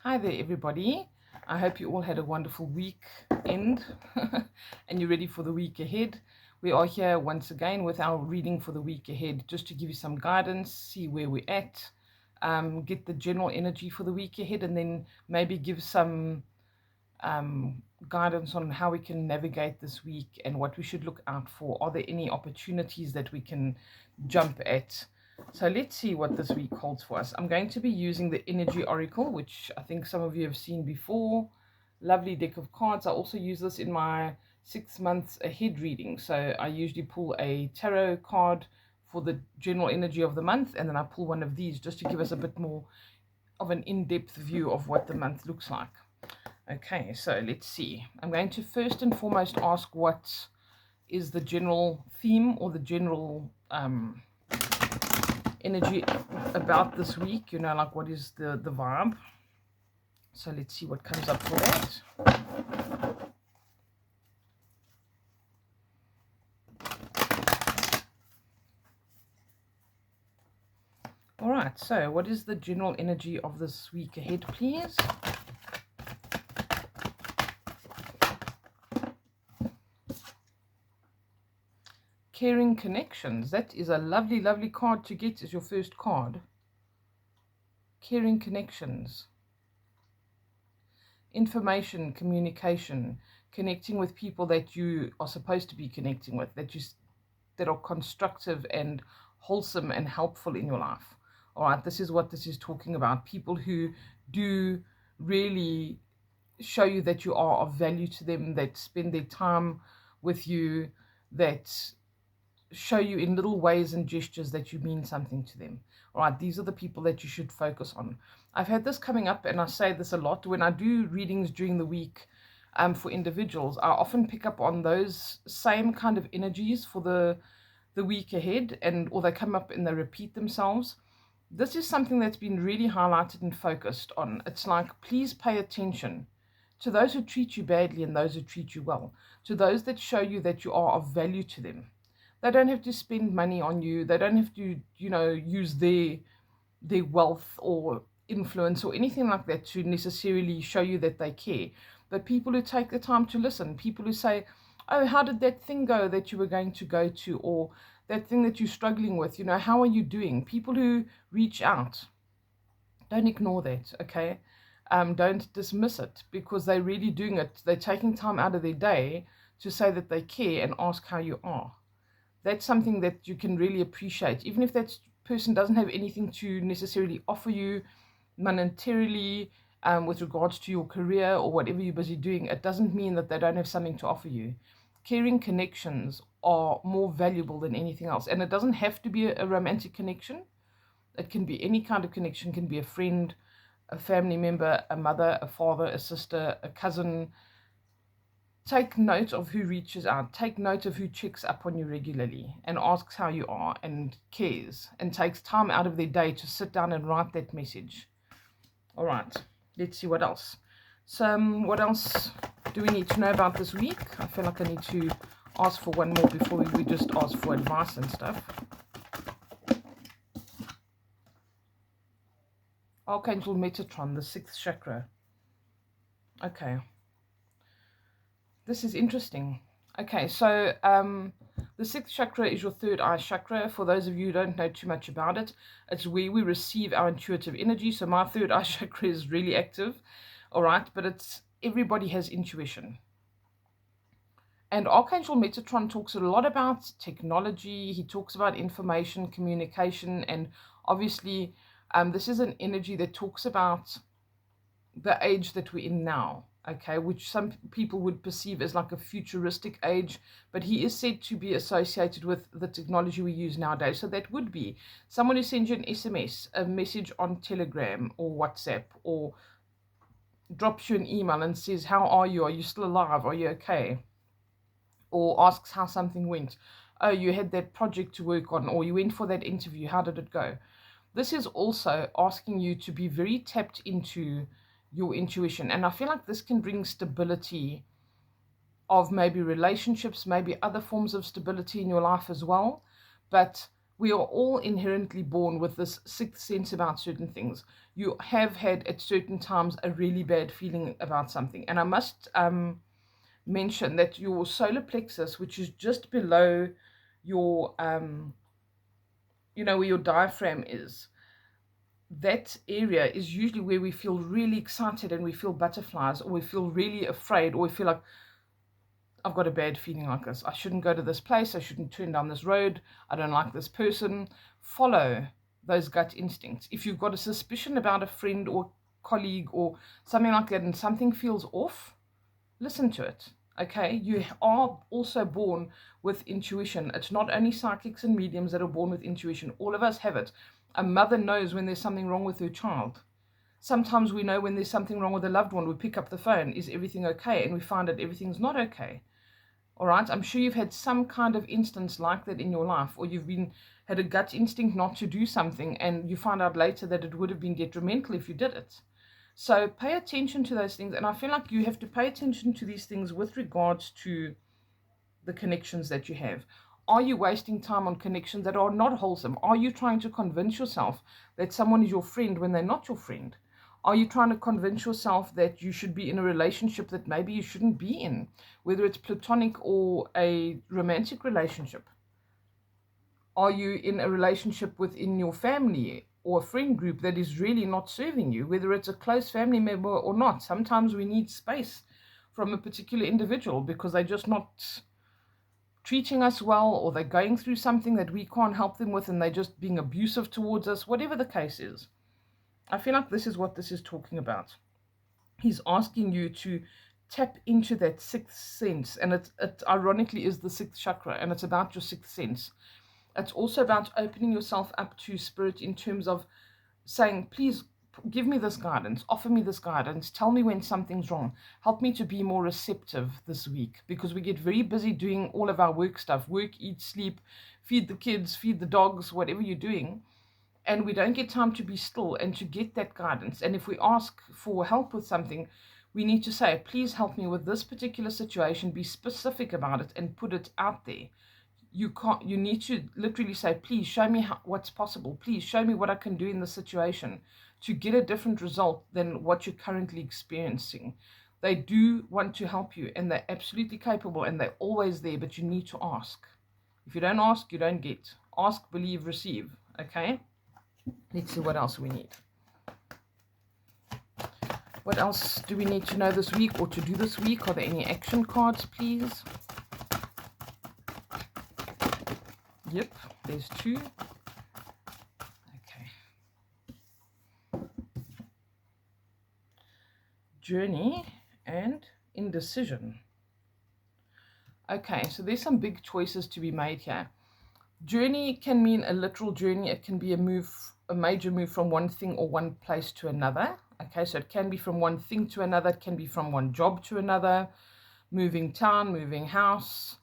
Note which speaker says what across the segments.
Speaker 1: Hi there, everybody. I hope you all had a wonderful weekend and you're ready for the week ahead. We are here once again with our reading for the week ahead, just to give you some guidance, see where we're at, get the general energy for the week ahead, and then maybe give some guidance on how we can navigate this week and what we should look out for. Are there any opportunities that we can jump at? So let's see what this week holds for us. I'm going to be using the Energy Oracle, which I think some of you have seen before. Lovely deck of cards. I also use this in my 6 months ahead reading. So I usually pull a tarot card for the general energy of the month, and then I pull one of these just to give us a bit more of an in-depth view of what the month looks like. Okay, so let's see. I'm going to first and foremost ask what is the general theme or the general energy about this week, like what is the vibe. So let's see what comes up for that. All right, so what is the general energy of this week ahead, please? Caring connections. That is a lovely, lovely card to get as your first card. Caring connections. Information, communication, connecting with people that you are supposed to be connecting with, that are constructive and wholesome and helpful in your life. All right, this is what this is talking about. People who do really show you that you are of value to them, that spend their time with you, that show you in little ways and gestures that you mean something to them. All right, these are the people that you should focus on. I've had this coming up, and I say this a lot when I do readings during the week for individuals. I often pick up on those same kind of energies for the week ahead, or they come up and they repeat themselves. This is something that's been really highlighted and focused on. It's like, please pay attention to those who treat you badly and those who treat you well, to those that show you that you are of value to them. They don't have to spend money on you. They don't have to, use their wealth or influence or anything like that to necessarily show you that they care. But people who take the time to listen, people who say, oh, how did that thing go that you were going to go to, or that thing that you're struggling with, how are you doing? People who reach out, don't ignore that, okay? Don't dismiss it, because they're really doing it. They're taking time out of their day to say that they care and ask how you are. That's something that you can really appreciate, even if that person doesn't have anything to necessarily offer you monetarily, with regards to your career or whatever you're busy doing. It doesn't mean that they don't have something to offer you. Caring connections are more valuable than anything else, and it doesn't have to be a romantic connection. It can be any kind of connection. It can be a friend, a family member, a mother, a father, a sister, a cousin. Take note of who reaches out. Take note of who checks up on you regularly and asks how you are and cares and takes time out of their day to sit down and write that message. All right, let's see what else. So what else do we need to know about this week? I feel like I need to ask for one more before we just ask for advice and stuff. Archangel Metatron, the 6th chakra. Okay. This is interesting. Okay, so the 6th chakra is your third eye chakra. For those of you who don't know too much about it, it's where we receive our intuitive energy. So my third eye chakra is really active, all right? But everybody has intuition. And Archangel Metatron talks a lot about technology. He talks about information, communication, and obviously this is an energy that talks about the age that we're in now, okay, which some people would perceive as like a futuristic age, but he is said to be associated with the technology we use nowadays. So that would be someone who sends you an SMS, a message on Telegram or WhatsApp, or drops you an email and says, how are you? Are you still alive? Are you okay? Or asks how something went. Oh, you had that project to work on, or you went for that interview. How did it go? This is also asking you to be very tapped into your intuition. And I feel like this can bring stability of maybe relationships, maybe other forms of stability in your life as well. But We are all inherently born with this sixth sense about certain things. You have had at certain times a really bad feeling about something. And I must mention that your solar plexus, which is just below your, where your diaphragm is, that area is usually where we feel really excited and we feel butterflies, or we feel really afraid, or we feel like, I've got a bad feeling like this. I shouldn't go to this place. I shouldn't turn down this road. I don't like this person. Follow those gut instincts. If you've got a suspicion about a friend or colleague or something like that and something feels off, listen to it. Okay, you are also born with intuition. It's not only psychics and mediums that are born with intuition. All of us have it. A mother knows when there's something wrong with her child. Sometimes we know when there's something wrong with a loved one. We pick up the phone. Is everything okay? And we find that everything's not okay. All right, I'm sure you've had some kind of instance like that in your life, or you've had a gut instinct not to do something, and you find out later that it would have been detrimental if you did it. So pay attention to those things, and I feel like you have to pay attention to these things with regards to the connections that you have. Are you wasting time on connections that are not wholesome? Are you trying to convince yourself that someone is your friend when they're not your friend? Are you trying to convince yourself that you should be in a relationship that maybe you shouldn't be in, whether it's platonic or a romantic relationship? Are you in a relationship within your family or a friend group that is really not serving you, whether it's a close family member or not? Sometimes we need space from a particular individual because they're just not treating us well, or they're going through something that we can't help them with and they're just being abusive towards us, whatever the case is. I feel like this is what this is talking about. He's asking you to tap into that sixth sense, and it ironically is the sixth chakra, and it's about your sixth sense. It's also about opening yourself up to spirit in terms of saying, please give me this guidance, offer me this guidance, tell me when something's wrong, help me to be more receptive this week, because we get very busy doing all of our work stuff, work, eat, sleep, feed the kids, feed the dogs, whatever you're doing. And we don't get time to be still and to get that guidance. And if we ask for help with something, we need to say, please help me with this particular situation, be specific about it and put it out there. You need to literally say, please show me what's possible. Please show me what I can do in this situation to get a different result than what you're currently experiencing. They do want to help you, and they're absolutely capable, and they're always there, but you need to ask. If you don't ask, you don't get. Ask, believe, receive. Okay? Let's see what else we need. What else do we need to know this week or to do this week? Are there any action cards, please? Yep, there's 2. Okay. Journey and indecision. Okay, so there's some big choices to be made here. Journey can mean a literal journey. It can be a major move from one thing or one place to another. Okay, so it can be from one thing to another. It can be from one job to another, moving town, moving house,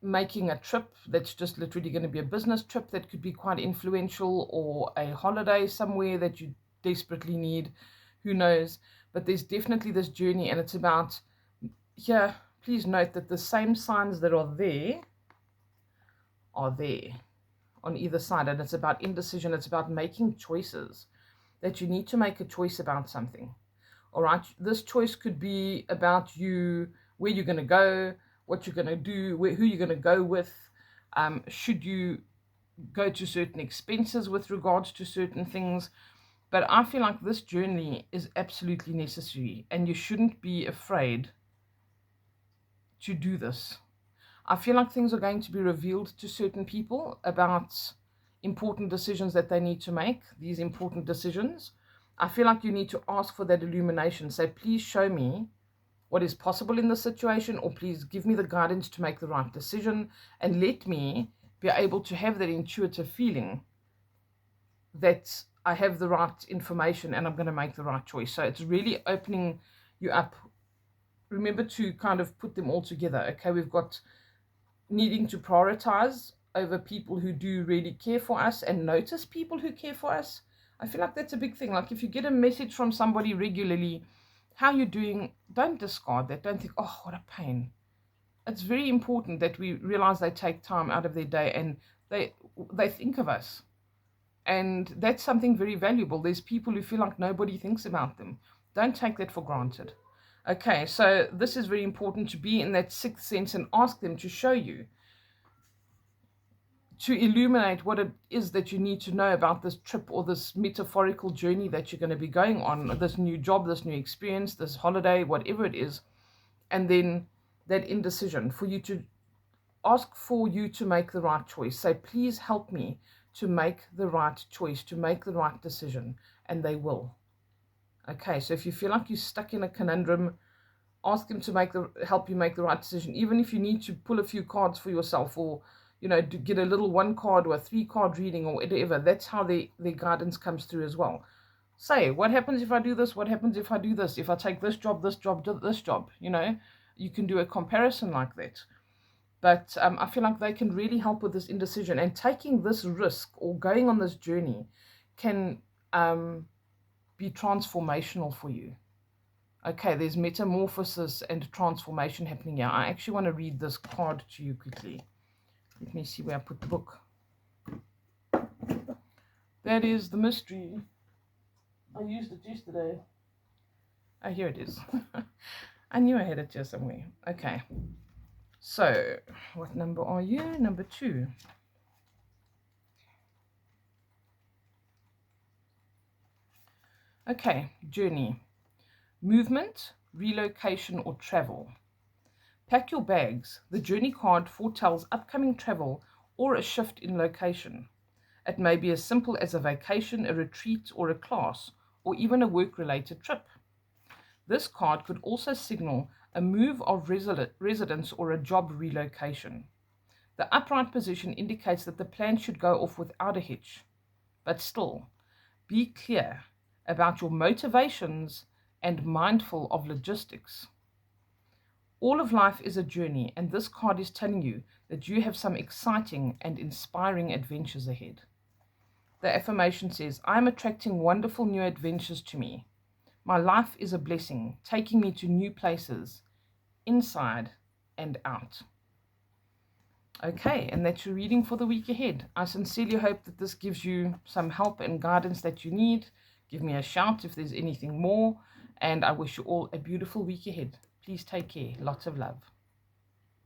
Speaker 1: making a trip that's just literally going to be a business trip that could be quite influential, or a holiday somewhere that you desperately need. Who knows? But there's definitely this journey, and it's about, here, please note that the same signs that are there on either side, and it's about indecision. It's about making choices, that you need to make a choice about something. All right, this choice could be about you, where you're going to go, what you're going to do, who you're going to go with, should you go to certain expenses with regards to certain things. But I feel like this journey is absolutely necessary, and you shouldn't be afraid to do this. I feel like things are going to be revealed to certain people about important decisions that they need to make, these important decisions. I feel like you need to ask for that illumination. Say, please show me what is possible in this situation, or please give me the guidance to make the right decision, and let me be able to have that intuitive feeling that I have the right information and I'm going to make the right choice. So it's really opening you up. Remember to kind of put them all together. Okay, we've got needing to prioritize over people who do really care for us, and notice people who care for us. I feel like that's a big thing. Like if you get a message from somebody regularly, how you're doing, don't discard that. Don't think, oh, what a pain. It's very important that we realize they take time out of their day and they think of us. And that's something very valuable. There's people who feel like nobody thinks about them. Don't take that for granted. Okay, so this is very important, to be in that sixth sense and ask them to show you, to illuminate what it is that you need to know about this trip or this metaphorical journey that you're going to be going on, this new job, this new experience, this holiday, whatever it is. And then that indecision, for you to ask for you to make the right choice. Say, please help me to make the right choice, to make the right decision, and they will. Okay, so if you feel like you're stuck in a conundrum, ask them to help you make the right decision, even if you need to pull a few cards for yourself, or to get a little 1 card or a 3 card reading or whatever. That's how their guidance comes through as well. Say, what happens if I do this? What happens if I do this? If I take this job, this job, this job? You can do a comparison like that. But I feel like they can really help with this indecision, and taking this risk or going on this journey can be transformational for you. Okay, there's metamorphosis and transformation happening here. I actually want to read this card to you quickly. Let me see where I put the book. That is the mystery. I used it yesterday. Oh, here it is. I knew I had it here somewhere. Okay. So, what number are you? Number 2. Okay, journey. Movement, relocation, or travel. Pack your bags. The journey card foretells upcoming travel or a shift in location. It may be as simple as a vacation, a retreat, or a class, or even a work-related trip. This card could also signal a move of residence or a job relocation. The upright position indicates that the plan should go off without a hitch. But still, be clear about your motivations and mindful of logistics. All of life is a journey, and this card is telling you that you have some exciting and inspiring adventures ahead. The affirmation says, I am attracting wonderful new adventures to me. My life is a blessing, taking me to new places, inside and out. Okay, and that's your reading for the week ahead. I sincerely hope that this gives you some help and guidance that you need. Give me a shout if there's anything more, and I wish you all a beautiful week ahead. Please take care. Lots of love.